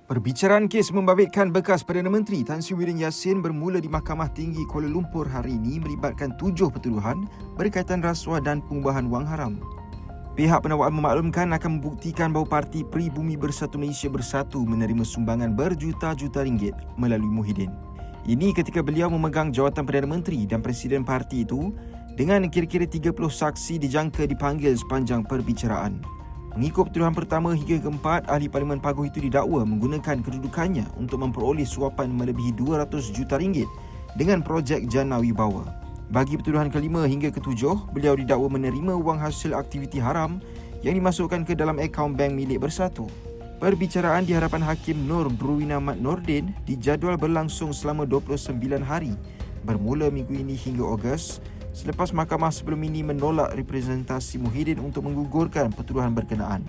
Perbicaraan kes membabitkan bekas Perdana Menteri Tan Sri Muhyiddin Yassin bermula di Mahkamah Tinggi Kuala Lumpur hari ini melibatkan 7 pertuduhan berkaitan rasuah dan pengubahan wang haram. Pihak penakwaan memaklumkan akan membuktikan bahawa Parti Pribumi Bersatu Malaysia Bersatu menerima sumbangan berjuta-juta ringgit melalui Muhyiddin. Ini ketika beliau memegang jawatan Perdana Menteri dan Presiden parti itu dengan kira-kira 30 saksi dijangka dipanggil sepanjang perbicaraan. Mengikut pertuduhan pertama hingga keempat, ahli Parlimen Paguh itu didakwa menggunakan kedudukannya untuk memperoleh suapan melebihi 200 juta ringgit dengan projek Jana Wibawa. Bagi pertuduhan kelima hingga ketujuh, beliau didakwa menerima wang hasil aktiviti haram yang dimasukkan ke dalam akaun bank milik Bersatu. Perbicaraan di hadapan Hakim Nur Bruwina Mat Nordin dijadual berlangsung selama 29 hari bermula minggu ini hingga Ogos, selepas mahkamah sebelum ini menolak representasi Muhyiddin untuk menggugurkan pertuduhan berkenaan.